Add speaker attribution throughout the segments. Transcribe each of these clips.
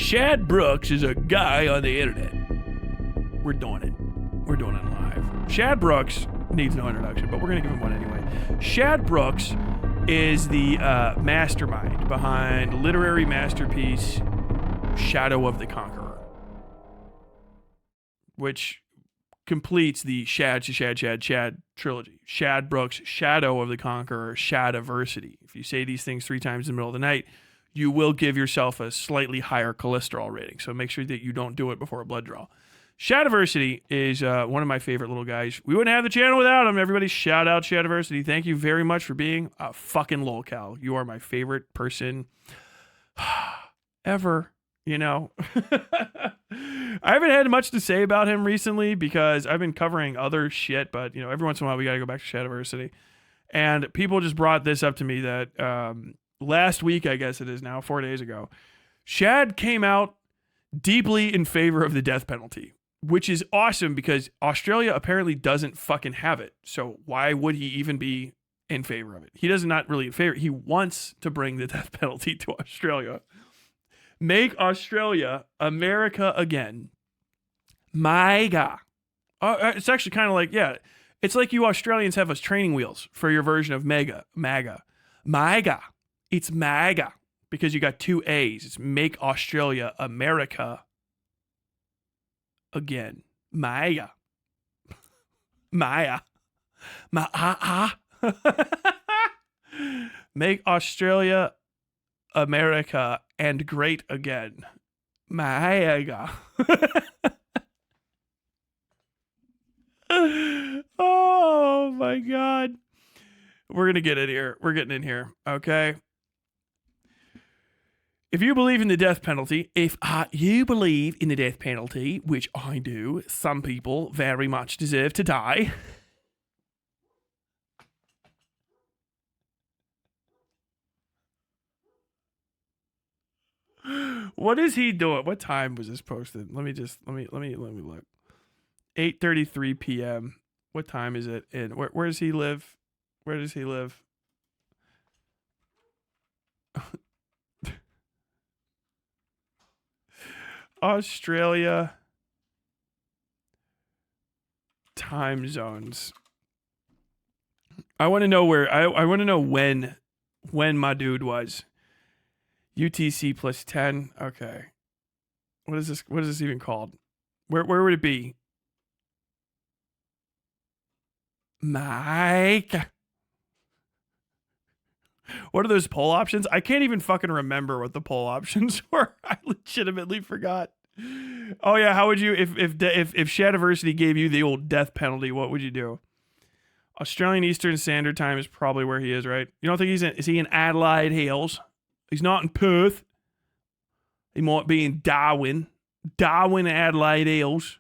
Speaker 1: Shad Brooks is a guy on the internet. We're doing it. We're doing it live. Shad Brooks needs no introduction, but we're going to give him one anyway. Shad Brooks is the mastermind behind literary masterpiece Shadow of the Conqueror, which completes the Shad trilogy. Shad Brooks, Shadow of the Conqueror, Shadiversity. If you say these things 3 times in the middle of the night, you will give yourself a slightly higher cholesterol rating. So make sure that you don't do it before a blood draw. Shadiversity is one of my favorite little guys. We wouldn't have the channel without him. Everybody shout out Shadiversity. Thank you very much for being a fucking lolcow. You are my favorite person ever, you know. I haven't had much to say about him recently because I've been covering other shit, but you know, every once in a while we got to go back to Shadiversity. And people just brought this up to me that last week, I guess it is now, 4 days ago, Shad came out deeply in favor of the death penalty, which is awesome because Australia apparently doesn't fucking have it. So why would he even be in favor of it? He does not really in favor. He wants to bring the death penalty to Australia. Make Australia America again. MAGA. It's actually kind of like, yeah, it's like you Australians have us training wheels for your version of MAGA. It's MAGA because you got 2 A's. It's Make Australia America again. MAGA. Make Australia America and great again. MAGA. Oh my God. We're going to get in here. We're getting in here. Okay. If you believe in the death penalty, which I do, some people very much deserve to die. What is he doing? What time was this posted? Let me look. 8:33 p.m. What time is it? And where does he live? Where does he live? Australia time zones. I want to know where. I want to know when my dude was. UTC plus 10. Okay. What is this? What is this even called? Where would it be? Mike. What are those poll options? I can't even fucking remember what the poll options were. I legitimately forgot. Oh yeah, how would you if Shadiversity gave you the old death penalty, what would you do? Australian Eastern Standard Time is probably where he is, right? You don't think is he in Adelaide Hills? He's not in Perth. He might be in Darwin, Adelaide Hills.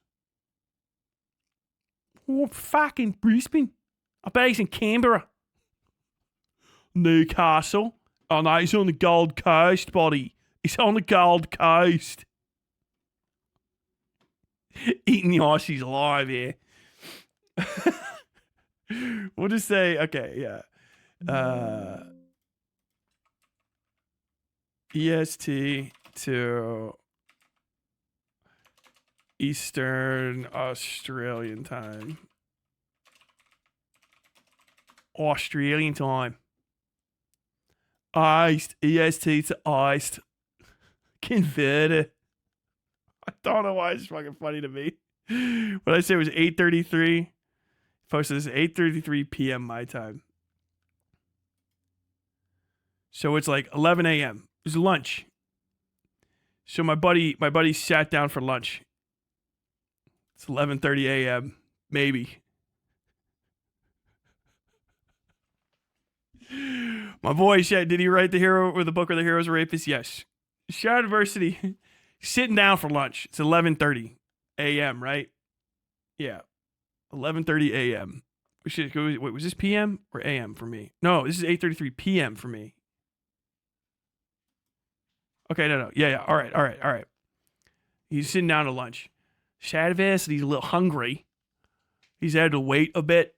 Speaker 1: Oh, fucking Brisbane. I bet he's in Canberra. Newcastle. Oh no, he's on the Gold Coast, buddy. He's on the Gold Coast. Eating the Aussies alive here. We'll just say, okay, yeah. EST to Eastern Australian time. Australian time. Iced. EST to iced. Converted. I don't know why it's fucking funny to me. What I say was 8:33. Posted this 8:33 p.m. my time. So it's like 11 a.m. It was lunch. So my buddy sat down for lunch. It's 11:30 a.m. Maybe. My boy Shad, did he write the hero or the book where the hero's a rapist? Yes. Shadiversity, sitting down for lunch. It's 11:30 a.m., right? Yeah. 11:30 a.m. Wait, was this p.m. or a.m. for me? No, this is 8:33 p.m. for me. Okay, no. Yeah. All right. He's sitting down to lunch. Shadiversity's a little hungry. He's had to wait a bit.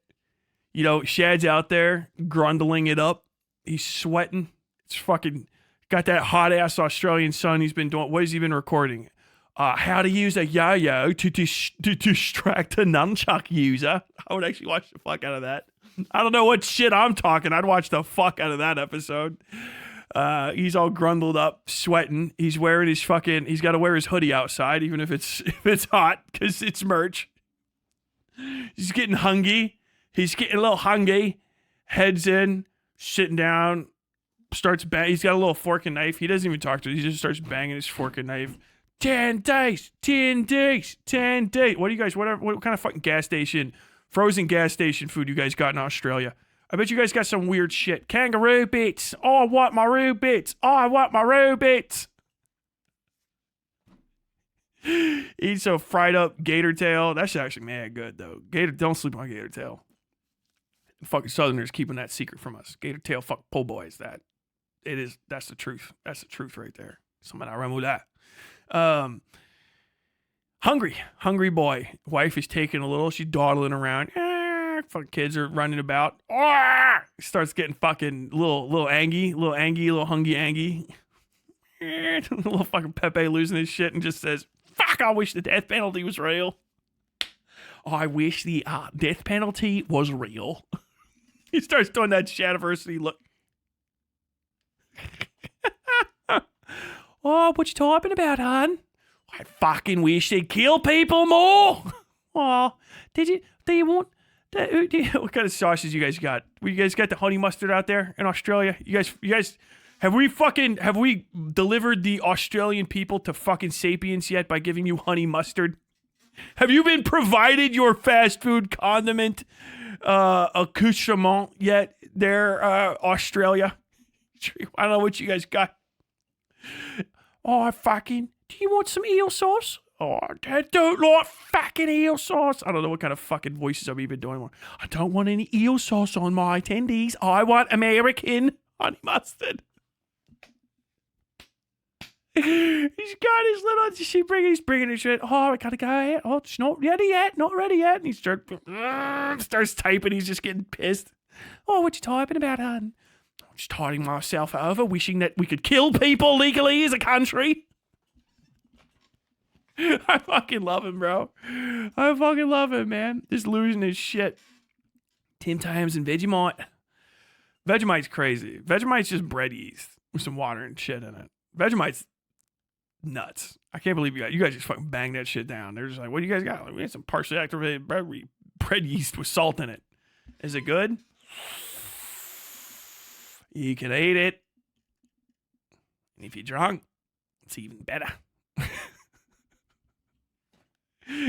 Speaker 1: You know, Shad's out there grundling it up. He's sweating. It's fucking Got that hot ass Australian son. He's been doing. What has he been recording? How to use a yo-yo to distract a nunchuck user. I would actually watch the fuck out of that. I don't know what shit I'm talking. I'd watch the fuck out of that episode. He's all grundled up, sweating. He's wearing his fucking. He's got to wear his hoodie outside, even if it's hot, because it's merch. He's getting hungry. He's getting a little hungry. Heads in, sitting down, starts bang. He's got a little fork and knife. He doesn't even talk to it. He just starts banging his fork and knife. 10 days, 10 days, 10 days. What do you guys, what kind of fucking gas station, frozen gas station food you guys got in Australia? I bet you guys got some weird shit. Kangaroo bits. Oh, I want my roo bits. Oh, I want my roo bits. Eats a fried up gator tail. That's actually mad good, though. Don't sleep on gator tail. Fucking Southerners keeping that secret from us. Gator tail, fuck po' boys. That's the truth. That's the truth right there. Somebody I run with that. Hungry boy. Wife is taking a little. She's dawdling around. Fucking kids are running about. Starts getting fucking little angry, little hungry. Little fucking Pepe losing his shit and just says, "Fuck! I wish the death penalty was real. I wish the death penalty was real." He starts doing that Shadiversity look. Oh, what you talking about, hon? I fucking wish they'd kill people more. Oh, do you want, what kind of sauces you guys got? You guys got the honey mustard out there in Australia? You guys, have we delivered the Australian people to fucking sapience yet by giving you honey mustard? Have you been provided your fast food condiment accoutrement yet there, Australia? I don't know what you guys got. Oh, do you want some eel sauce? Oh, I don't like fucking eel sauce. I don't know what kind of fucking voices I'm even doing. I don't want any eel sauce on my attendees. I want American honey mustard. He's got his little, he's bringing his shit. Oh, I gotta go. Oh, it's not ready yet. And he starts typing. He's just getting pissed. Oh, what you typing about, hon? I'm just tiding myself over, wishing that we could kill people legally as a country. I fucking love him, bro. I fucking love him, man. Just losing his shit. Tim Tams and Vegemite. Vegemite's crazy. Vegemite's just bread yeast with some water and shit in it. Vegemite's nuts. I can't believe you guys just fucking bang that shit down. They're just like, what do you guys got? Like, we had some partially activated bread yeast with salt in it. Is it good? You can eat it. And if you're drunk, it's even better.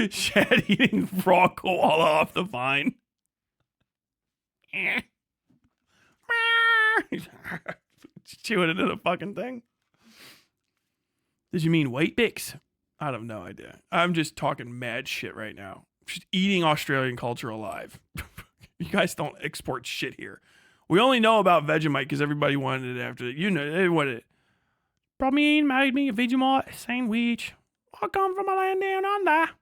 Speaker 1: Shad eating raw koala off the vine. Chewing into the fucking thing. Did you mean White Bix? I have no idea. I'm just talking mad shit right now. Just eating Australian culture alive. You guys don't export shit here. We only know about Vegemite because everybody wanted it after that. You know, they wanted it. Brought me in, made me a Vegemite sandwich. I come from a land down under.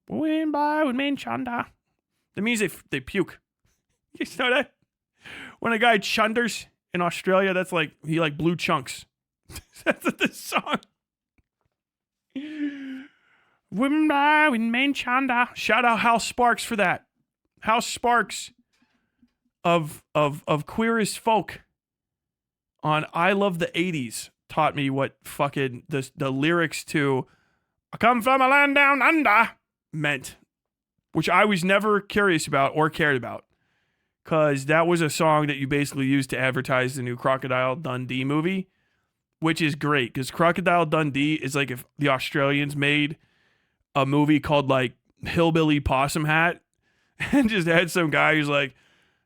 Speaker 1: Went by with men chunder. That means they puke. You know that? When a guy chunders in Australia, that's like, he like blew chunks. That's the song. Women by with men chunder. Shout out House Sparks for that. House Sparks of Queer as Folk on I Love the 80s taught me what fucking the lyrics to I Come From a Land Down Under meant, which I was never curious about or cared about, because that was a song that you basically used to advertise the new Crocodile Dundee movie, which is great because Crocodile Dundee is like if the Australians made a movie called like Hillbilly Possum Hat and just had some guy who's like,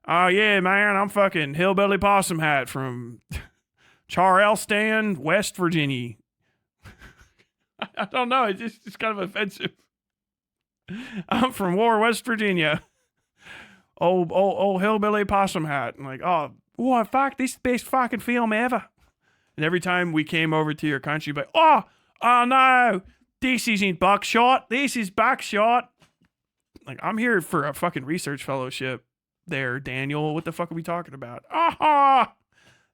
Speaker 1: oh yeah, man, I'm fucking Hillbilly Possum Hat from Charleston, West Virginia. I don't know. It's kind of offensive. I'm from War, West Virginia. Oh, Hillbilly Possum Hat. I'm like, oh, fuck, this is the best fucking film ever. And every time we came over to your country, like, oh no, this isn't buckshot. This is buckshot. Like, I'm here for a fucking research fellowship there, Daniel. What the fuck are we talking about?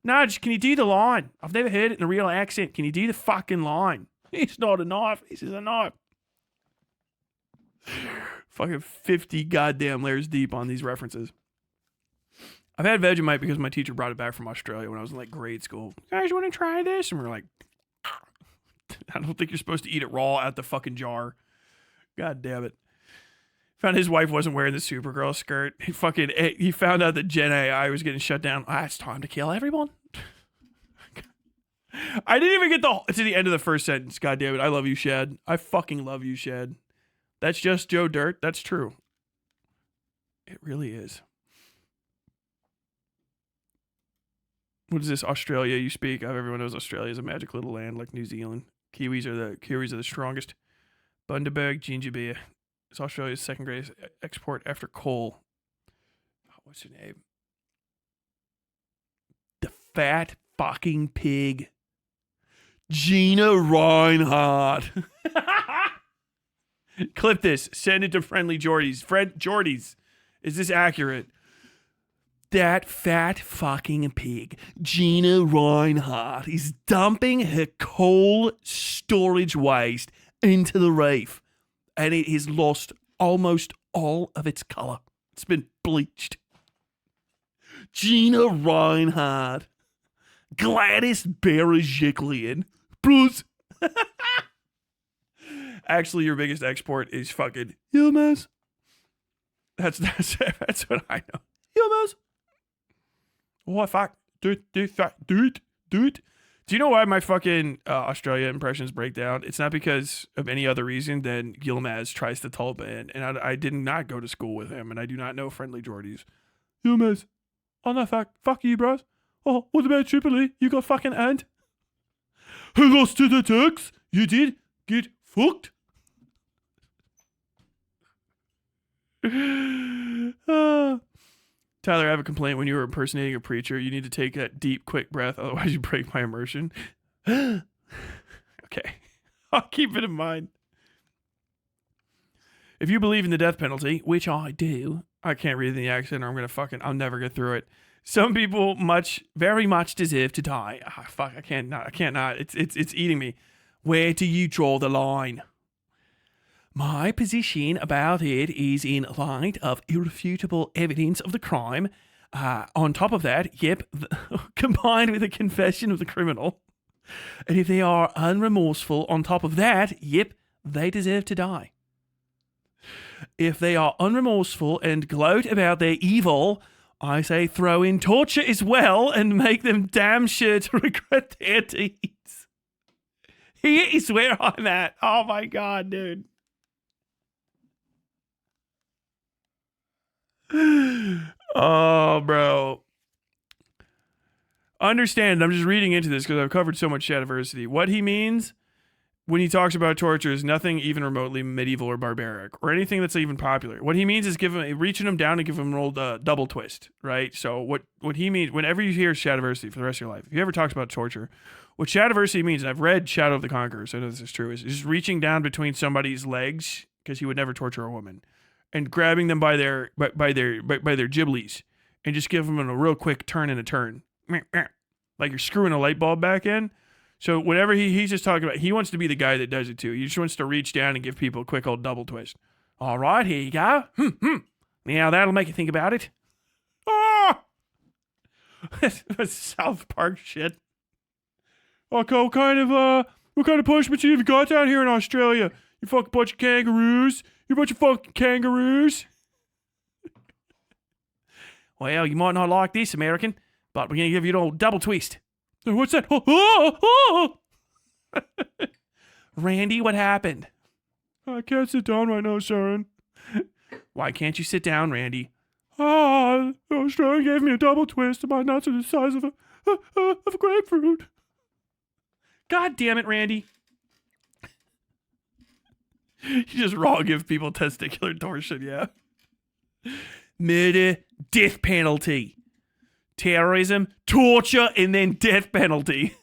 Speaker 1: Nudge, can you do the line? I've never heard it in a real accent. Can you do the fucking line? It's not a knife. This is a knife. Fucking 50 goddamn layers deep on these references. I've had Vegemite because my teacher brought it back from Australia when I was in like grade school. You guys want to try this? And we were like, I don't think you're supposed to eat it raw out the fucking jar. God damn it. Found his wife wasn't wearing the Supergirl skirt. He found out that Gen AI was getting shut down. It's time to kill everyone. I didn't even get to the end of the first sentence. God damn it. I love you, Shad. I fucking love you, Shad. That's just Joe Dirt. That's true. It really is. What is this? Australia you speak of? Everyone knows Australia is a magic little land like New Zealand. Kiwis are the strongest. Bundaberg ginger beer. It's Australia's second greatest export after coal. What's her name? The fat fucking pig. Gina Reinhardt. Clip this. Send it to friendly Jordies. Jordies, is this accurate? That fat fucking pig, Gina Reinhardt, is dumping her coal storage waste into the reef, and it has lost almost all of its color. It's been bleached. Gina Reinhardt. Gladys Berejiklian. Bruce. Actually, your biggest export is fucking hummus. That's what I know. Hummus. What fuck? Do it. Do you know why my fucking Australia impressions break down? It's not because of any other reason than Yilmaz tries to Taliban, and I did not go to school with him, and I do not know friendly Jordies. Yilmaz. Oh no, fuck you, bros. Oh, what about Tripoli? You got fucking ant? Who lost to the Turks? You did? Get fucked? Tyler, I have a complaint. When you were impersonating a preacher, you need to take that deep, quick breath, otherwise you break my immersion. Okay. I'll keep it in mind. If you believe in the death penalty, which I do, I can't read the accent or I'll never get through it. Some people very much deserve to die. I can't not. It's eating me. Where do you draw the line? My position about it is in light of irrefutable evidence of the crime. On top of that, combined with a confession of the criminal. And if they are unremorseful on top of that, they deserve to die. If they are unremorseful and gloat about their evil, I say throw in torture as well and make them damn sure to regret their deeds. Here is where I'm at. Oh my God, dude. Oh, bro. Understand, I'm just reading into this because I've covered so much Shadiversity. What he means when he talks about torture is nothing even remotely medieval or barbaric or anything that's even popular. What he means is reaching them down and give them an old double twist, right? So what he means, whenever you hear Shadiversity for the rest of your life, if you ever talks about torture, what Shadiversity means, and I've read Shadow of the Conqueror, so I know this is true, is just reaching down between somebody's legs, because he would never torture a woman, and grabbing them by their giblies and just give them a real quick turn and a turn. Like you're screwing a light bulb back in. So whenever he's just talking about, he wants to be the guy that does it too. He just wants to reach down and give people a quick old double twist. All right, here you go. Now that'll make you think about it. Ah! That's South Park shit. Okay, what kind of punishment you got down here in Australia? You fucking bunch of kangaroos. You bunch of fucking kangaroos. Well, you might not like this, American, but we're going to give you an old double twist. What's that? Randy, what happened? I can't sit down right now, Sharon. Why can't you sit down, Randy? Australia gave me a double twist and my nuts are the size of a grapefruit. God damn it, Randy. You just raw give people testicular torsion, yeah. Murder, death penalty. Terrorism, torture, and then death penalty.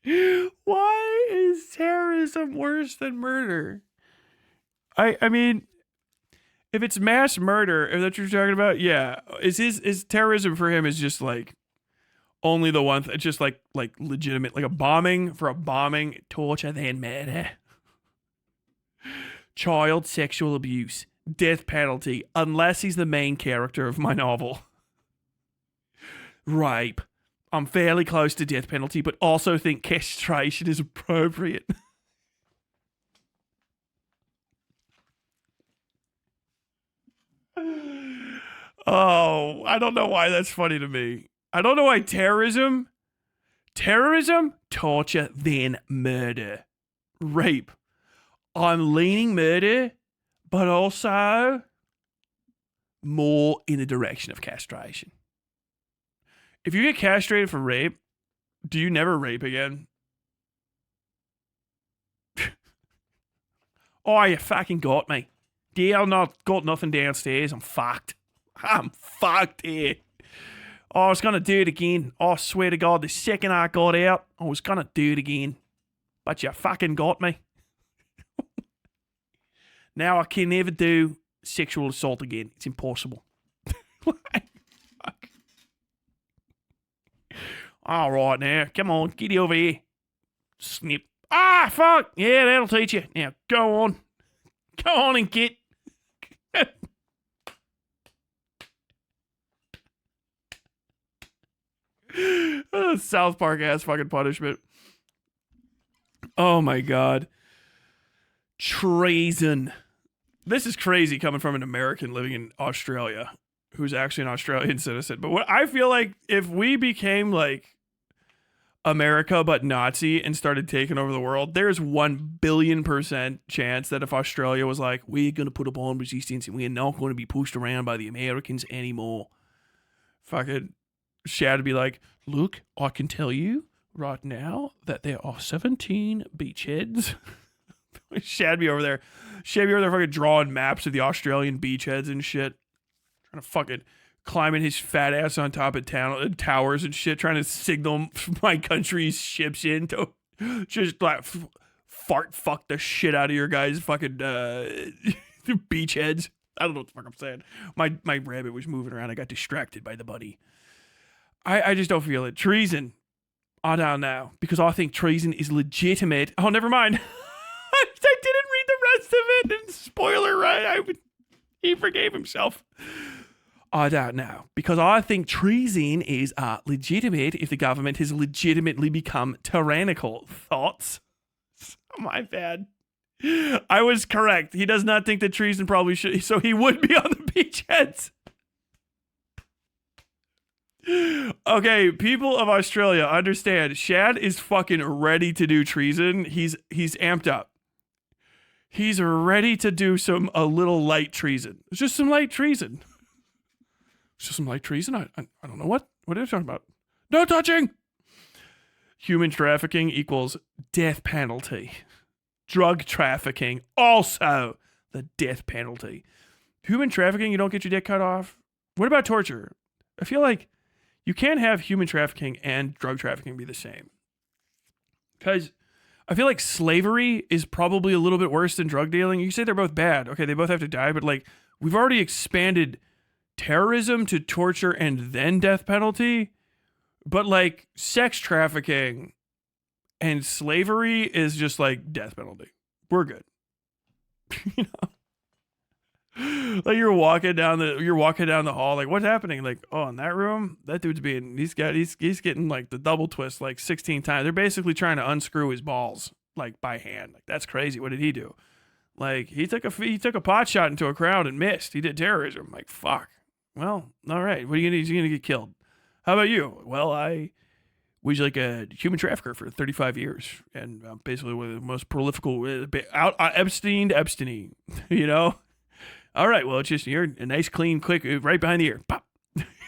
Speaker 1: Why is terrorism worse than murder? I mean, if it's mass murder, if that's what you're talking about, yeah. Is terrorism for him is just like only the one, just like legitimate, like a bombing for a bombing, torture, then murder, child sexual abuse, death penalty, unless he's the main character of my novel. Rape. I'm fairly close to death penalty, but also think castration is appropriate. Oh, I don't know why that's funny to me. I don't know why terrorism, torture, then murder. Rape. I'm leaning murder, but also more in the direction of castration. If you get castrated for rape, do you never rape again? Oh, you fucking got me. Yeah, I've not got nothing downstairs. I'm fucked. I'm fucked here. Oh, I was going to do it again. Oh, I swear to God, the second I got out, I was going to do it again. But you fucking got me. Now I can never do sexual assault again. It's impossible. Fuck. All right, now, come on, get over here. Snip. Ah, fuck. Yeah, that'll teach you. Now, go on. Go on and get. South Park ass fucking punishment. Oh my God. Treason. This is crazy coming from an American living in Australia who's actually an Australian citizen. But what I feel like if we became like America but Nazi and started taking over the world, there's 1,000,000,000% chance that if Australia was like, we're going to put up armed resistance and we're not going to be pushed around by the Americans anymore, fucking Shad would be like, look, I can tell you right now that there are 17 beachheads. Shad be over there fucking drawing maps of the Australian beachheads and shit. Trying to fucking climbing his fat ass on top of towers and shit, trying to signal my country's ships in to just like fart fuck the shit out of your guys' fucking beachheads. I don't know what the fuck I'm saying. My rabbit was moving around. I got distracted by the buddy. I just don't feel it. Treason. I don't know. Because I think treason is legitimate. Oh, never mind. I didn't read the rest of it. And spoiler, right? He forgave himself. I don't know. Because I think treason is legitimate if the government has legitimately become tyrannical. Thoughts? My bad. I was correct. He does not think that treason probably should. So he would be on the beachheads. Okay, people of Australia, understand. Shad is fucking ready to do treason. He's amped up. He's ready to do a little light treason. It's just some light treason. It's just some light treason. I don't know what are you talking about? No touching. Human trafficking equals death penalty. Drug trafficking also the death penalty. Human trafficking, you don't get your dick cut off. What about torture? I feel like you can't have human trafficking and drug trafficking be the same. Because I feel like slavery is probably a little bit worse than drug dealing. You say they're both bad. Okay, they both have to die, but like we've already expanded terrorism to torture and then death penalty. But like sex trafficking and slavery is just like death penalty. We're good. You know? Like you're walking down the hall, like what's happening? Like, oh, in that room, that dude's he's getting like the double twist like 16 times. They're basically trying to unscrew his balls like by hand. Like that's crazy. What did he do? Like he took a pot shot into a crowd and missed. He did terrorism. Like fuck. Well, all right. What are you gonna do? You're gonna get killed. How about you? Well, I was like a human trafficker for 35 years and basically one of the most prolific out Epstein to Epstein. You know. All right, well, it's just you're a nice, clean, quick, right behind the ear. Pop.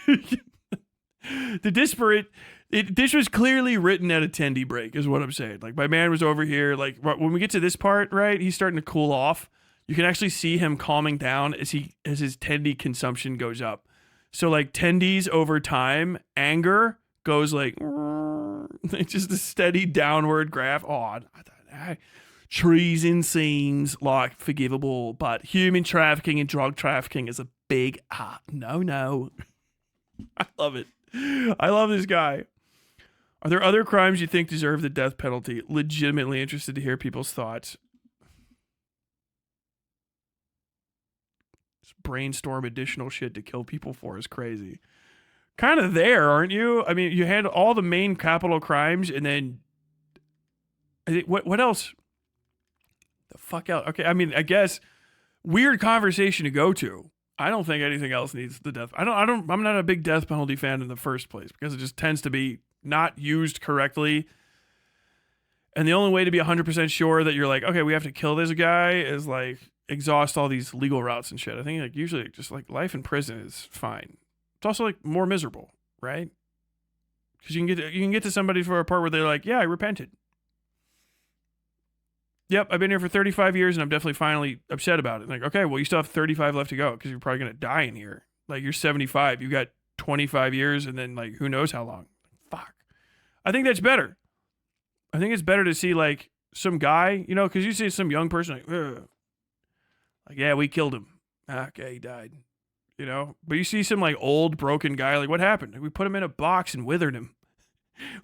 Speaker 1: The disparate. This was clearly written at a tendy break, is what I'm saying. Like my man was over here. Like when we get to this part, right, he's starting to cool off. You can actually see him calming down as his tendy consumption goes up. So like tendies over time, anger goes like it's just a steady downward graph. Oh, treason seems like forgivable, but human trafficking and drug trafficking is a big no. I love it. I love this guy. Are there other crimes you think deserve the death penalty? Legitimately interested to hear people's thoughts. Just brainstorm additional shit to kill people for is crazy. Kind of there, aren't you? I mean, you had all the main capital crimes, and then what else? The fuck else? Okay, I mean, I guess weird conversation to go to. I don't think anything else needs the death. I'm not a big death penalty fan in the first place because it just tends to be not used correctly. And the only way to be 100% sure that you're like, okay, we have to kill this guy is like exhaust all these legal routes and shit. I think like usually just like life in prison is fine. It's also like more miserable, right? Because you can get to somebody for a part where they're like, yeah, I repented. Yep, I've been here for 35 years and I'm definitely finally upset about it. Like, okay, well, you still have 35 left to go because you're probably going to die in here. Like, you're 75. You got 25 years and then, like, who knows how long. Fuck. I think that's better. I think it's better to see, like, some guy, you know, because you see some young person, like, yeah, we killed him. Okay, he died. You know? But you see some, like, old, broken guy, like, what happened? We put him in a box and withered him.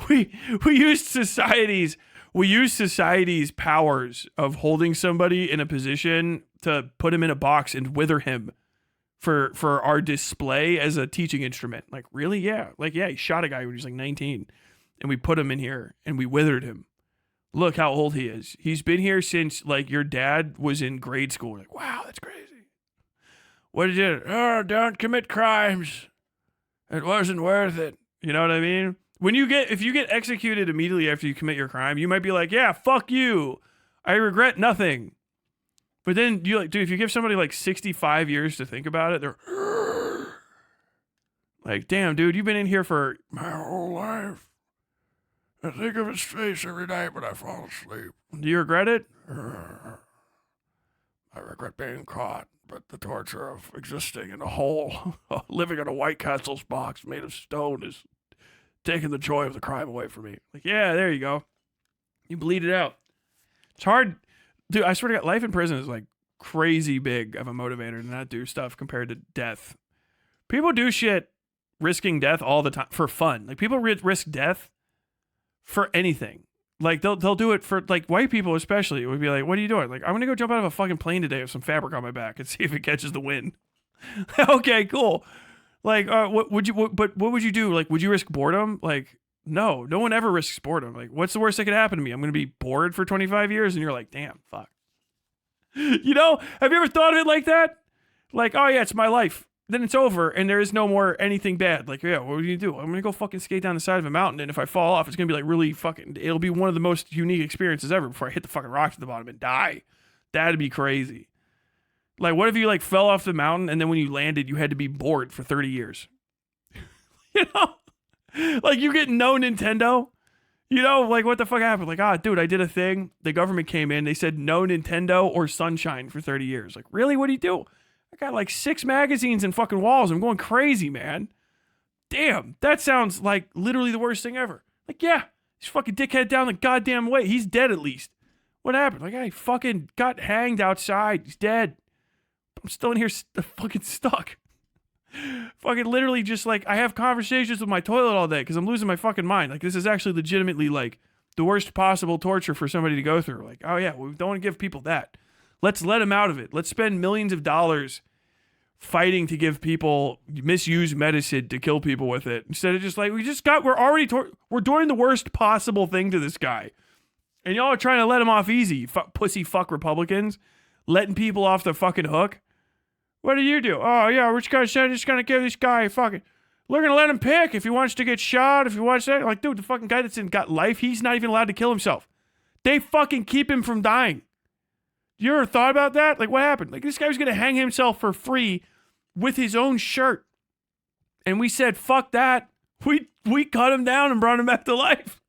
Speaker 1: We used society's powers of holding somebody in a position to put him in a box and wither him for our display as a teaching instrument. Like, really? Yeah. Like, yeah, he shot a guy when he was like 19 and we put him in here and we withered him. Look how old he is. He's been here since like your dad was in grade school. Like, wow, that's crazy. What did you do? Oh, don't commit crimes. It wasn't worth it. You know what I mean? If you get executed immediately after you commit your crime, you might be like, yeah, fuck you. I regret nothing. But then you like, dude, if you give somebody like 65 years to think about it, they're like, damn, dude, you've been in here for my whole life. I think of his face every night when I fall asleep. Do you regret it? I regret being caught, but the torture of existing in a hole, living in a White Castle's box made of stone is taking the joy of the crime away from me. Like, yeah, there you go. You bleed it out. It's hard. Dude, I swear to God, life in prison is like crazy big of a motivator to not do stuff compared to death. People do shit risking death all the time for fun. Like, people risk death for anything. Like, they'll do it for, like, white people especially. It would be like, what are you doing? Like, I'm going to go jump out of a fucking plane today with some fabric on my back and see if it catches the wind. Okay, cool. Like, what would you do? Like, would you risk boredom? Like, no one ever risks boredom. Like, what's the worst that could happen to me? I'm going to be bored for 25 years and you're like, damn, fuck. You know, have you ever thought of it like that? Like, oh yeah, it's my life. Then it's over and there is no more anything bad. Like, yeah, what are you do? I'm going to go fucking skate down the side of a mountain and if I fall off, it's going to be like really fucking, it'll be one of the most unique experiences ever before I hit the fucking rocks at the bottom and die. That'd be crazy. Like, what if you, like, fell off the mountain and then when you landed, you had to be bored for 30 years? You know? Like, you get no Nintendo. You know, like, what the fuck happened? Like, dude, I did a thing. The government came in. They said no Nintendo or sunshine for 30 years. Like, really? What do you do? I got, like, 6 magazines and fucking walls. I'm going crazy, man. Damn, that sounds like literally the worst thing ever. Like, yeah, he's fucking dickhead down the goddamn way. He's dead at least. What happened? Like, I fucking got hanged outside. He's dead. I'm still in here fucking stuck. Fucking literally just like, I have conversations with my toilet all day because I'm losing my fucking mind. Like, this is actually legitimately like the worst possible torture for somebody to go through. Like, oh yeah, we don't want to give people that. Let's let them out of it. Let's spend millions of dollars fighting to give people misuse medicine to kill people with it. Instead of just like, we're doing the worst possible thing to this guy. And y'all are trying to let him off easy, pussy fuck Republicans. Letting people off the fucking hook. What do you do? Oh, yeah, we're just gonna give this guy fucking... We're gonna let him pick if he wants to get shot, if he wants that. Like, dude, the fucking guy that's got life, he's not even allowed to kill himself. They fucking keep him from dying. You ever thought about that? Like, what happened? Like, this guy was gonna hang himself for free with his own shirt. And we said, fuck that. We cut him down and brought him back to life.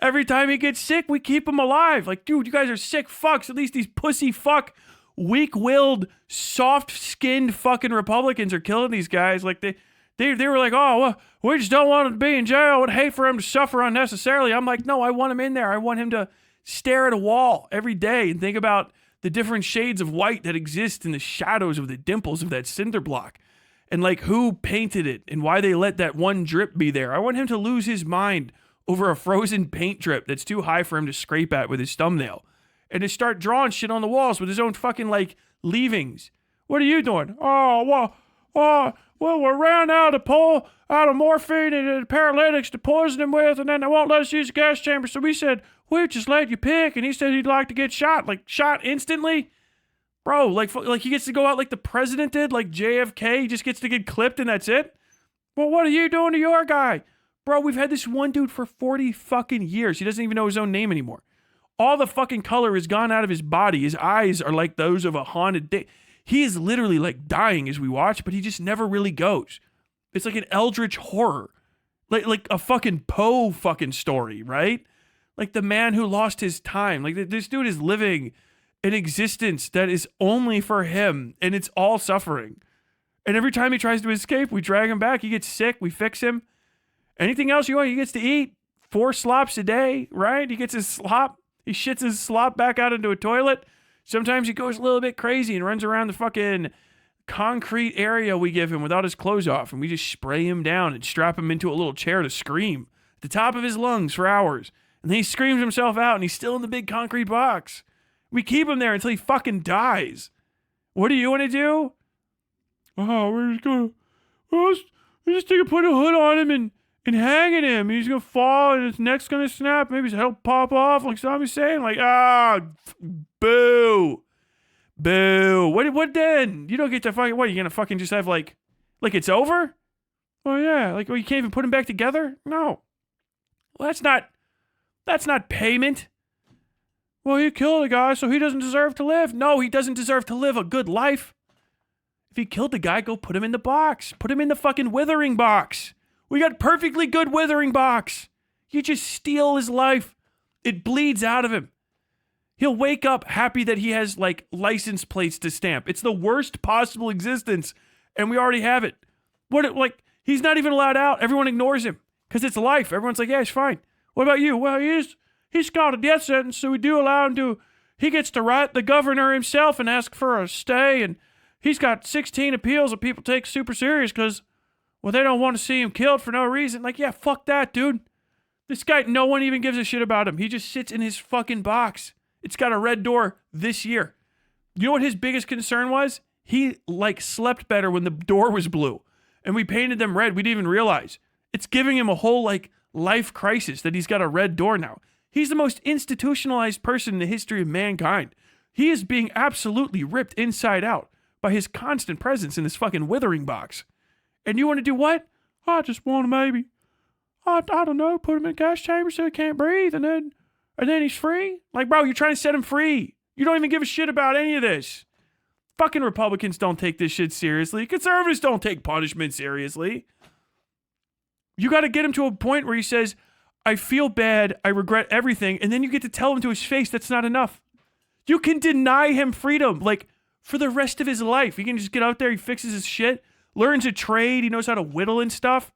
Speaker 1: Every time he gets sick, we keep him alive. Like, dude, you guys are sick fucks. At least these pussy fuck, weak-willed, soft-skinned fucking Republicans are killing these guys. Like, they were like, oh, well, we just don't want him to be in jail. I would hate for him to suffer unnecessarily. I'm like, no, I want him in there. I want him to stare at a wall every day and think about the different shades of white that exist in the shadows of the dimples of that cinder block. And like who painted it and why they let that one drip be there. I want him to lose his mind over a frozen paint drip that's too high for him to scrape at with his thumbnail. And to start drawing shit on the walls with his own fucking like leavings. What are you doing? Well, we ran out of morphine and paralytics to poison him with, and then they won't let us use the gas chamber. So we said, we'll just let you pick. And he said he'd like to get shot, like shot instantly. Bro, like he gets to go out like the president did, like JFK. He just gets to get clipped and that's it. Well, what are you doing to your guy? Bro, we've had this one dude for 40 fucking years. He doesn't even know his own name anymore. All the fucking color has gone out of his body. His eyes are like those of a haunted day. He is literally like dying as we watch, but he just never really goes. It's like an eldritch horror. Like a fucking Poe fucking story, right? Like the man who lost his time. Like this dude is living an existence that is only for him, and it's all suffering. And every time he tries to escape, we drag him back. He gets sick. We fix him. Anything else you want, he gets to eat 4 slops a day, right? He gets his slop. He shits his slop back out into a toilet. Sometimes he goes a little bit crazy and runs around the fucking concrete area we give him without his clothes off. And we just spray him down and strap him into a little chair to scream at the top of his lungs for hours. And then he screams himself out and he's still in the big concrete box. We keep him there until he fucking dies. What do you want to do? Oh, we're just gonna put a hood on him and hanging him. He's gonna fall and his neck's gonna snap. Maybe his head will pop off, like somebody's saying. Like, boo. What then? You don't get to fucking, what, you gonna fucking just have like it's over? Oh yeah, like, you can't even put him back together? No. Well, that's not payment. Well, he killed a guy, so he doesn't deserve to live. No, he doesn't deserve to live a good life. If he killed the guy, go put him in the box. Put him in the fucking withering box. We got perfectly good withering box. You just steal his life. It bleeds out of him. He'll wake up happy that he has, like, license plates to stamp. It's the worst possible existence, and we already have it. He's not even allowed out. Everyone ignores him because it's life. Everyone's like, yeah, he's fine. What about you? Well, he's got a death sentence, so we do allow him to. He gets to write the governor himself and ask for a stay, and he's got 16 appeals that people take super serious because, well, they don't want to see him killed for no reason. Like, yeah, fuck that, dude. This guy, no one even gives a shit about him. He just sits in his fucking box. It's got a red door this year. You know what his biggest concern was? He, slept better when the door was blue. And we painted them red. We didn't even realize. It's giving him a whole, life crisis that he's got a red door now. He's the most institutionalized person in the history of mankind. He is being absolutely ripped inside out by his constant presence in this fucking withering box. And you want to do what? I just want to maybe, I don't know, put him in a gas chamber so he can't breathe, and then he's free? Like, bro, you're trying to set him free. You don't even give a shit about any of this. Fucking Republicans don't take this shit seriously. Conservatives don't take punishment seriously. You got to get him to a point where he says, I feel bad, I regret everything, and then you get to tell him to his face that's not enough. You can deny him freedom, for the rest of his life. He can just get out there, he fixes his shit, learns a trade, he knows how to whittle and stuff,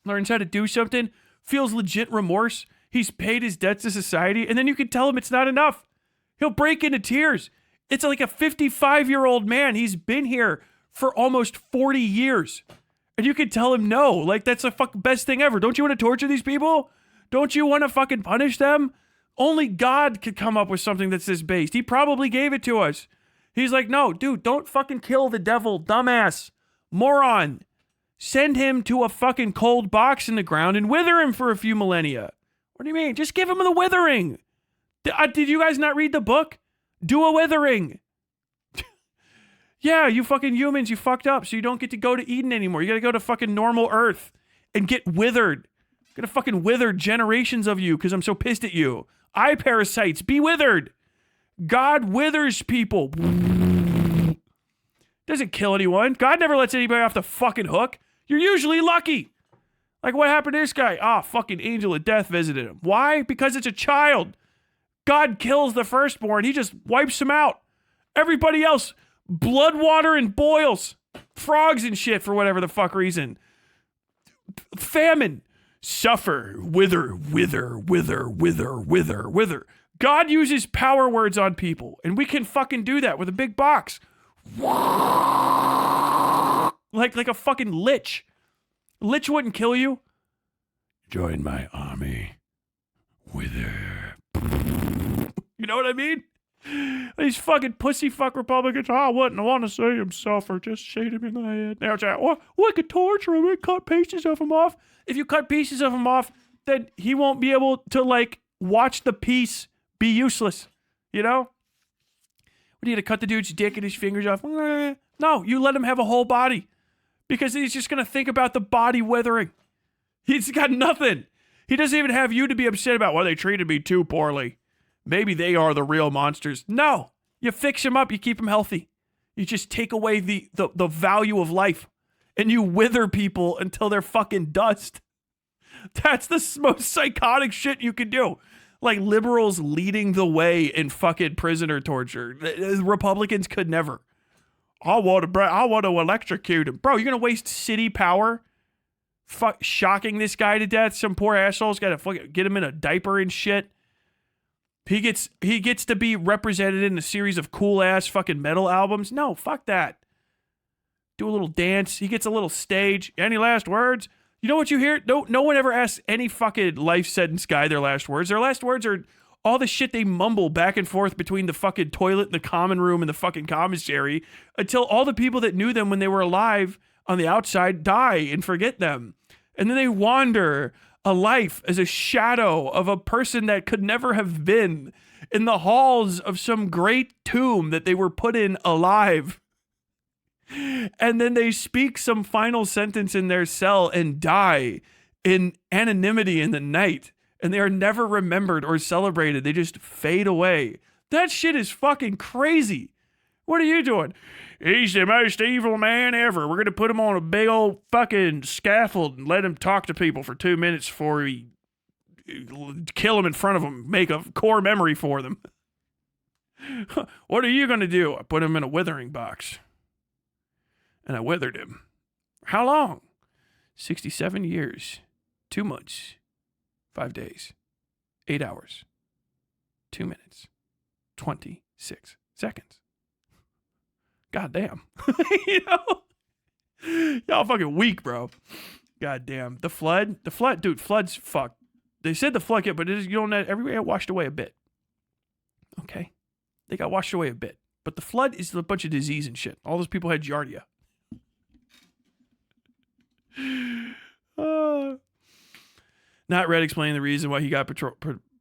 Speaker 1: learns how to do something, feels legit remorse, he's paid his debts to society, and then you can tell him it's not enough. He'll break into tears. It's like a 55-year-old man. He's been here for almost 40 years. And you can tell him no. That's the fucking best thing ever. Don't you want to torture these people? Don't you want to fucking punish them? Only God could come up with something that's this based. He probably gave it to us. He's like, no, dude, don't fucking kill the devil, dumbass, moron. Send him to a fucking cold box in the ground and wither him for a few millennia. What do you mean? Just give him the withering. Did you guys not read the book? Do a withering. Yeah, you fucking humans, you fucked up, so you don't get to go to Eden anymore. You gotta go to fucking normal Earth and get withered. I'm gonna fucking wither generations of you because I'm so pissed at you. Eye parasites, be withered. God withers people. Doesn't kill anyone. God never lets anybody off the fucking hook. You're usually lucky. Like, what happened to this guy? Fucking angel of death visited him. Why? Because it's a child. God kills the firstborn. He just wipes him out. Everybody else, blood water and boils. Frogs and shit for whatever the fuck reason. Famine. Suffer. Wither. God uses power words on people, and we can fucking do that with a big box. Like a fucking lich. Lich wouldn't kill you. Join my army. Wither. You know what I mean? These fucking pussyfuck Republicans, I wouldn't want to see him suffer. Just shoot him in the head. Now it's like, well, we could torture him and cut pieces of him off. If you cut pieces of him off, then he won't be able to, like, watch the piece be useless. You know? What, are you gonna cut the dude's dick and his fingers off? No, you let him have a whole body. Because he's just gonna think about the body withering. He's got nothing. He doesn't even have you to be upset about, well, they treated me too poorly. Maybe they are the real monsters. No, you fix him up, you keep him healthy. You just take away the value of life, and you wither people until they're fucking dust. That's the most psychotic shit you can do. Like liberals leading the way in fucking prisoner torture. Republicans could never. I want to electrocute him. Bro, you're going to waste city power shocking this guy to death? Some poor asshole's got to fucking get him in a diaper and shit. He gets to be represented in a series of cool ass fucking metal albums. No, fuck that. Do a little dance. He gets a little stage. Any last words? You know what you hear? No one ever asks any fucking life sentence guy their last words. Their last words are all the shit they mumble back and forth between the fucking toilet and the common room and the fucking commissary until all the people that knew them when they were alive on the outside die and forget them. And then they wander a life as a shadow of a person that could never have been in the halls of some great tomb that they were put in alive. And then they speak some final sentence in their cell and die in anonymity in the night. And they are never remembered or celebrated. They just fade away. That shit is fucking crazy. What are you doing? He's the most evil man ever. We're going to put him on a big old fucking scaffold and let him talk to people for 2 minutes before we kill him in front of them, make a core memory for them. What are you going to do? I put him in a withering box. And I withered him. How long? 67 years, 2 months, 5 days, 8 hours, 2 minutes, 26 seconds. God damn. You know? Y'all fucking weak, bro. God damn. The flood, dude, flood's fucked. They said the flood, but it is, you don't know, everywhere it washed away a bit. Okay? They got washed away a bit. But the flood is a bunch of disease and shit. All those people had giardia. Not Red explaining the reason why he got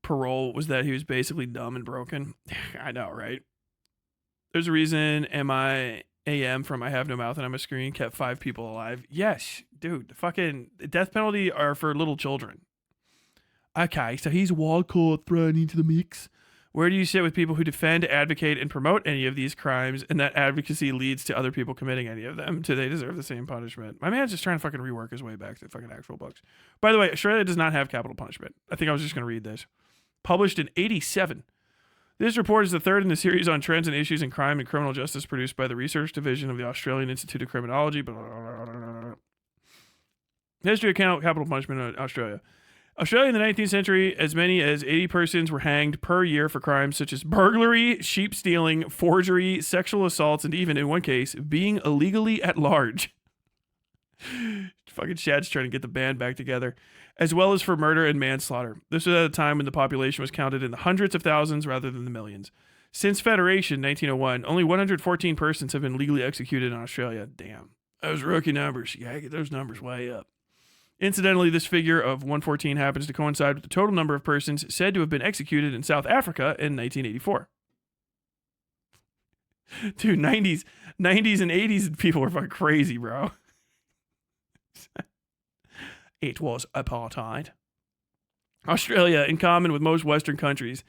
Speaker 1: parole was that he was basically dumb and broken. I know, right? There's a reason MIAM from I Have No Mouth and I'm a Screen kept 5 people alive. Yes, dude. The fucking death penalty are for little children. Okay, so he's wild card thrown into the mix. Where do you sit with people who defend, advocate, and promote any of these crimes, and that advocacy leads to other people committing any of them? Do they deserve the same punishment? My man's just trying to fucking rework his way back to the fucking actual books. By the way, Australia does not have capital punishment. I think I was just going to read this. Published in 1987. This report is the third in the series on trends and issues in crime and criminal justice produced by the Research Division of the Australian Institute of Criminology. History of capital punishment in Australia. Australia in the 19th century, as many as 80 persons were hanged per year for crimes such as burglary, sheep stealing, forgery, sexual assaults, and even, in one case, being illegally at large. Fucking Shad's trying to get the band back together. As well as for murder and manslaughter. This was at a time when the population was counted in the hundreds of thousands rather than the millions. Since Federation, 1901, only 114 persons have been legally executed in Australia. Damn. Those rookie numbers. You gotta get those numbers way up. Incidentally, this figure of 114 happens to coincide with the total number of persons said to have been executed in South Africa in 1984. Dude, 90s and 80s people were fucking crazy, bro. It was apartheid. Australia, in common with most Western countries,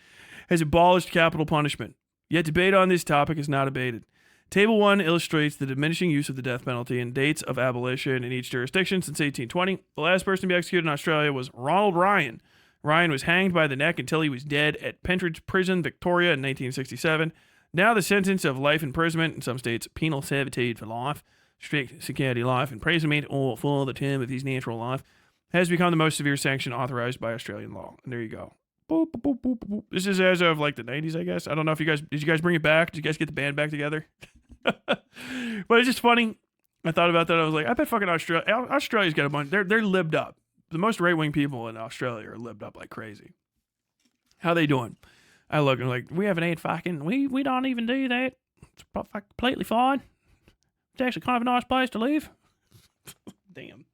Speaker 1: has abolished capital punishment. Yet debate on this topic is not abated. Table 1 illustrates the diminishing use of the death penalty and dates of abolition in each jurisdiction since 1820. The last person to be executed in Australia was Ronald Ryan. Ryan was hanged by the neck until he was dead at Pentridge Prison, Victoria in 1967. Now the sentence of life imprisonment, in some states penal servitude for life, strict security life imprisonment, or for the term of his natural life, has become the most severe sanction authorized by Australian law. And there you go. Boop, boop, boop, boop, boop. This is as of like the 90s, I guess. I don't know if did you guys bring it back? Did you guys get the band back together? But it's just funny. I thought about that. I was like, I bet fucking Australia's got a bunch. They're libbed up. The most right-wing people in Australia are libbed up like crazy. How they doing? I look and like, we haven't ate fucking, we don't even do that. It's completely fine. It's actually kind of a nice place to live. Damn.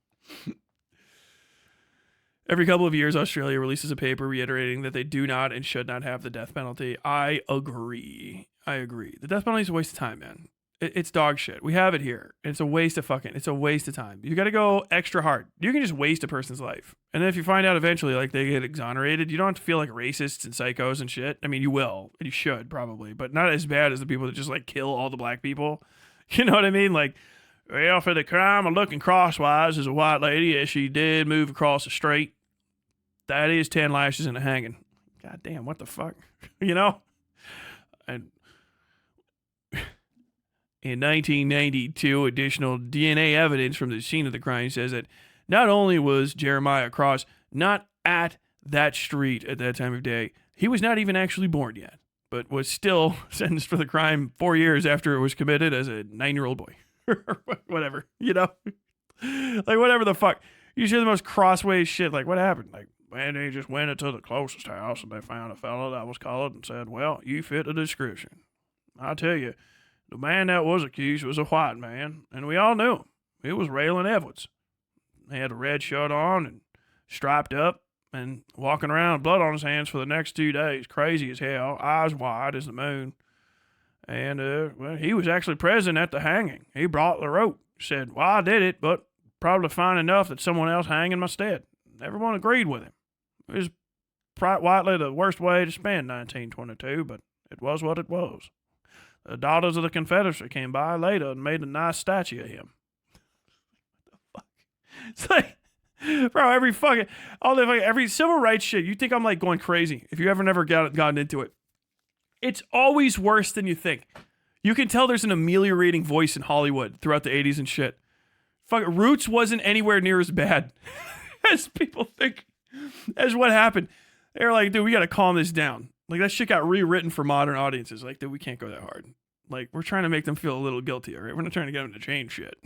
Speaker 1: Every couple of years, Australia releases a paper reiterating that they do not and should not have the death penalty. I agree. The death penalty is a waste of time, man. It's dog shit. We have it here. It's a waste of time. You got to go extra hard. You can just waste a person's life. And then if you find out eventually, like, they get exonerated, you don't have to feel like racists and psychos and shit. I mean, you will. And you should, probably. But not as bad as the people that just, like, kill all the black people. You know what I mean? Like, well, for the crime of looking crosswise as a white lady as she did move across the street, that is 10 lashes and a hanging. God damn, what the fuck? You know? And in 1992, additional DNA evidence from the scene of the crime says that not only was Jeremiah Cross not at that street at that time of day, he was not even actually born yet, but was still sentenced for the crime 4 years after it was committed as a 9-year-old boy. Whatever, you know? Like, whatever the fuck. You hear the most crossways shit, like, what happened? Like, man, they just went into the closest house and they found a fellow that was colored and said, well, you fit the description. I tell you, the man that was accused was a white man, and we all knew him. It was Raylan Edwards. He had a red shirt on and striped up and walking around with blood on his hands for the next 2 days. Crazy as hell, eyes wide as the moon. And, well, he was actually present at the hanging. He brought the rope. Said, well, I did it, but probably fine enough that someone else hang in my stead. Everyone agreed with him. It was quite widely the worst way to spend 1922, but it was what it was. The daughters of the Confederacy came by later and made a nice statue of him. What the fuck? It's like, bro, every civil rights shit, you think I'm like going crazy if you ever never gotten into it. It's always worse than you think. You can tell there's an ameliorating voice in Hollywood throughout the 80s and shit. Fuck, Roots wasn't anywhere near as bad as people think, as what happened. They're like, dude, we got to calm this down. Like, that shit got rewritten for modern audiences. Like, dude, we can't go that hard. Like, we're trying to make them feel a little guilty, all right? We're not trying to get them to change shit.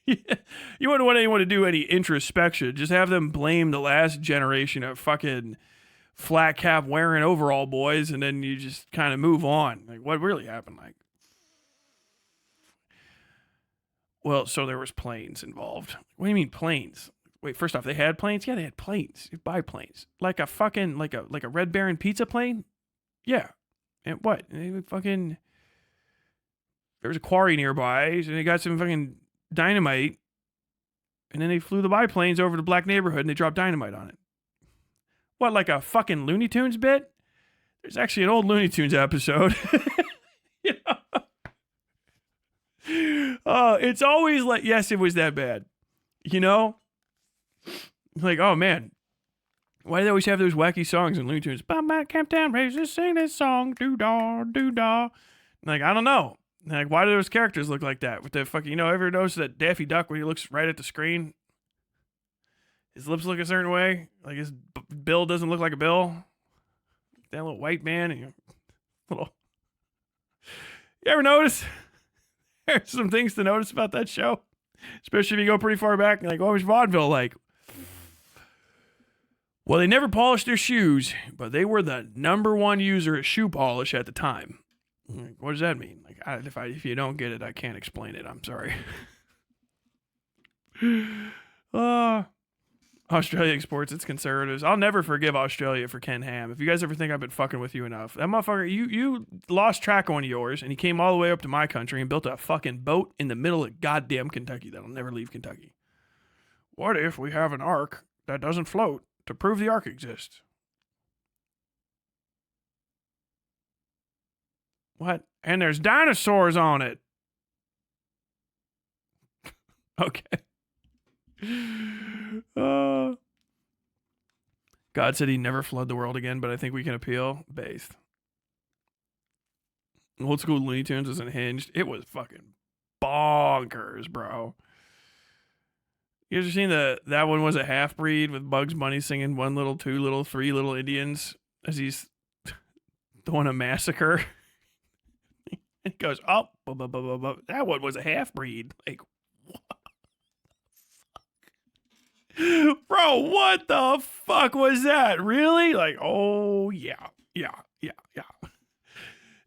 Speaker 1: You wouldn't want anyone to do any introspection. Just have them blame the last generation of fucking flat cap wearing overall boys, and then you just kind of move on. Like, what really happened? Like, well, so there was planes involved. What do you mean planes? Wait, first off, they had planes? Yeah, they had planes. You buy planes. Like a fucking, like a Red Baron pizza plane? Yeah. And what? They fucking, there was a quarry nearby, and they got some fucking dynamite, and then they flew the biplanes over the black neighborhood, and they dropped dynamite on it. What, like a fucking Looney Tunes bit? There's actually an old Looney Tunes episode. You know? It's always like, yes, it was that bad. You know? Like, oh man, why do they always have those wacky songs in Looney Tunes? Bam, Camptown Raisers sing this song, doo-dah, doo-dah. Like, I don't know. Like, why do those characters look like that? With the fucking, you know, ever notice that Daffy Duck when he looks right at the screen? His lips look a certain way. Like his bill doesn't look like a bill. That little white man. And little. You ever notice? There's some things to notice about that show. Especially if you go pretty far back. Like, what was vaudeville like? Well, they never polished their shoes, but they were the #1 user of shoe polish at the time. Like, what does that mean? Like, if you don't get it, I can't explain it. I'm sorry. Australia exports its conservatives. I'll never forgive Australia for Ken Ham. If you guys ever think I've been fucking with you enough, that motherfucker, you lost track of one of yours, and he came all the way up to my country and built a fucking boat in the middle of goddamn Kentucky that'll never leave Kentucky. What if we have an ark that doesn't float to prove the ark exists? What? And there's dinosaurs on it. Okay. God said he'd never flood the world again, but I think we can appeal. Based. Old school Looney Tunes was unhinged. It was fucking bonkers, bro. You ever seen that one was a half breed with Bugs Bunny singing 1 little, 2 little, 3 little Indians? as he's doing a massacre. It goes, oh, that one was a half breed. Like, bro, what the fuck was that? Really? Like, oh yeah.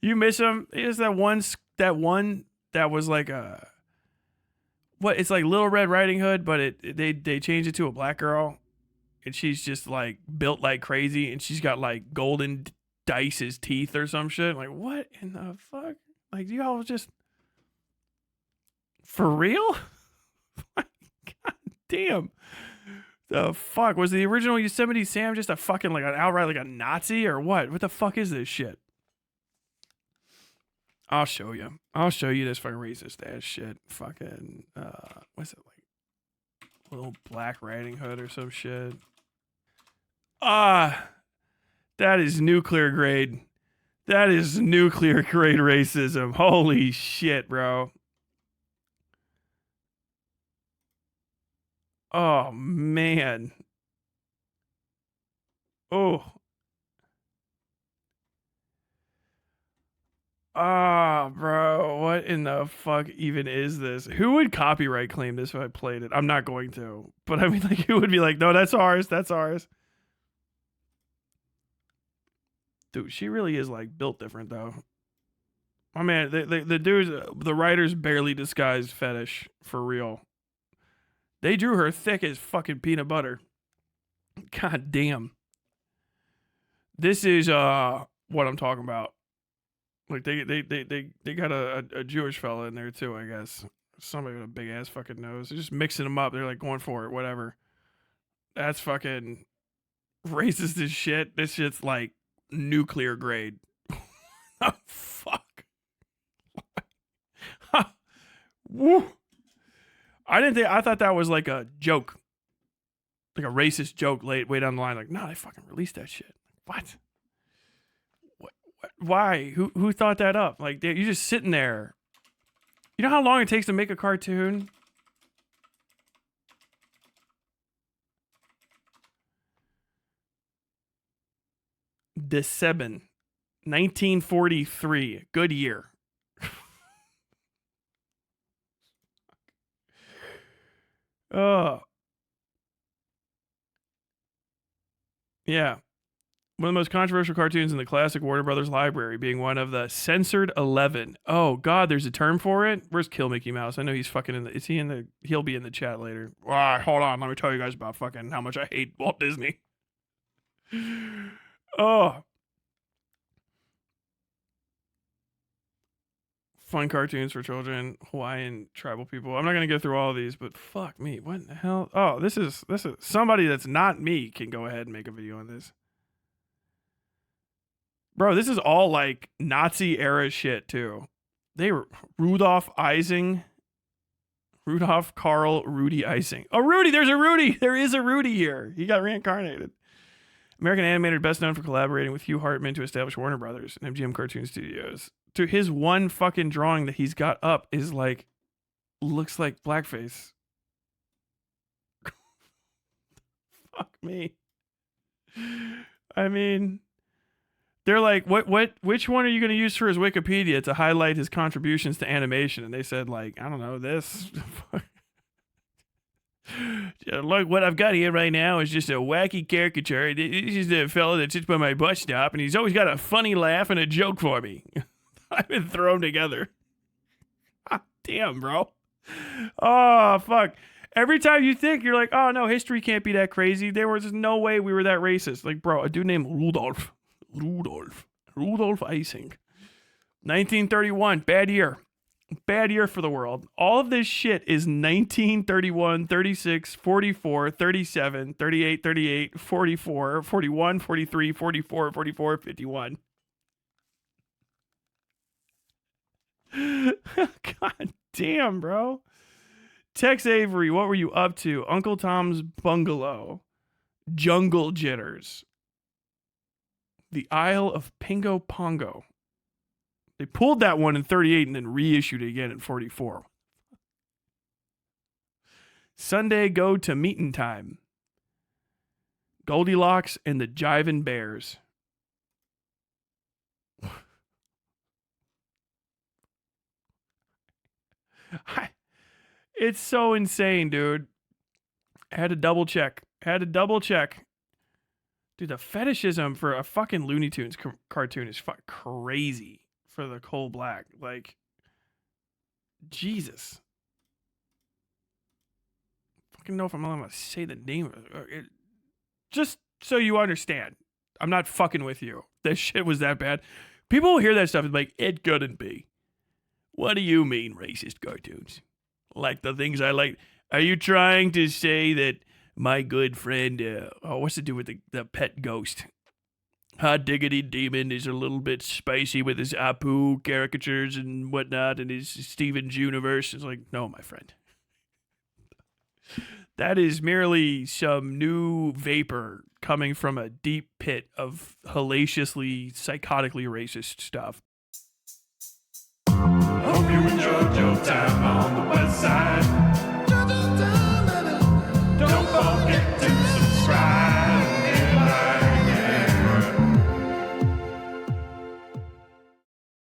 Speaker 1: You miss him? Is that one that was like a what? It's like Little Red Riding Hood, but they changed it to a black girl, and she's just like built like crazy, and she's got like golden dice as teeth or some shit. Like, what in the fuck? Like, you all just for real? God damn. The fuck was the original Yosemite Sam just a fucking like an outright like a Nazi or what? What the fuck is this shit? I'll show you. I'll show you this fucking racist ass shit. Fucking what's it like? Little Black Riding Hood or some shit. That is nuclear grade. That is nuclear grade racism. Holy shit, bro. Oh man. Oh. Ah, bro, what in the fuck even is this? Who would copyright claim this if I played it? I'm not going to. But I mean, like, who would be like, no, that's ours. That's ours. Dude, she really is, like, built different, though. My man, the dudes, the writers barely disguised fetish, for real. They drew her thick as fucking peanut butter. God damn. This is, what I'm talking about. Like they got a Jewish fella in there too, I guess. Somebody with a big ass fucking nose. They're just mixing them up. They're like going for it, whatever. That's fucking racist as shit. This shit's like nuclear grade. Oh fuck. Woo. I thought that was like a joke. Like a racist joke way down the line. Like, no, they fucking released that shit. What? Why? Who thought that up? Like, you're just sitting there. You know how long it takes to make a cartoon? December 1943. Good year. Oh. Yeah. One of the most controversial cartoons in the classic Warner Brothers library, being one of the censored 11. Oh God, there's a term for it. Where's Kill Mickey Mouse? I know he's fucking in the. Is he in the? He'll be in the chat later. All right, hold on. Let me tell you guys about fucking how much I hate Walt Disney. Oh, fun cartoons for children, Hawaiian tribal people. I'm not gonna go through all of these, but fuck me, what the hell? Oh, this is somebody that's not me can go ahead and make a video on this. Bro, this is all like Nazi era shit too. They were Rudolph Ising. Rudolph Carl Rudy Ising. Oh, Rudy, there's a Rudy. There is a Rudy here. He got reincarnated. American animator best known for collaborating with Hugh Hartman to establish Warner Brothers and MGM Cartoon Studios. To his one fucking drawing that he's got up is like, looks like blackface. Fuck me. I mean, they're like, which one are you going to use for his Wikipedia to highlight his contributions to animation? And they said, like, I don't know, this. Look, what I've got here right now is just a wacky caricature. This is the fellow that sits by my bus stop, and he's always got a funny laugh and a joke for me. I've been thrown together. Ah, damn, bro. Oh, fuck. Every time you think, you're like, oh, no, history can't be that crazy. There was no way we were that racist. Like, bro, a dude named Rudolph Ising. 1931, bad year. Bad year for the world. All of this shit is 19, 31, 36, 44, 37, 38, 38, 44, 41, 43, 44, 44, 51. God damn, bro. Tex Avery, what were you up to? Uncle Tom's Bungalow. Jungle Jitters. The Isle of Pingo Pongo. They pulled that one in 38 and then reissued it again in 44. Sunday Go to Meetin' Time. Goldilocks and the Jivin' Bears. It's so insane, dude. I had to double check. Dude, the fetishism for a fucking Looney Tunes cartoon is crazy for the coal black. Like, Jesus. I fucking know if I'm allowed to say the name of it. Just so you understand, I'm not fucking with you. This shit was that bad. People will hear that stuff and be like, it couldn't be. What do you mean, racist cartoons? Like the things I like. Are you trying to say that my good friend, what's to do with the pet ghost? Hot Diggity Demon is a little bit spicy with his Apu caricatures and whatnot and his Steven's universe. It's like, no, my friend. That is merely some new vapor coming from a deep pit of hellaciously, psychotically racist stuff.
Speaker 2: Hope you enjoyed your time on the Westside. Don't forget to subscribe.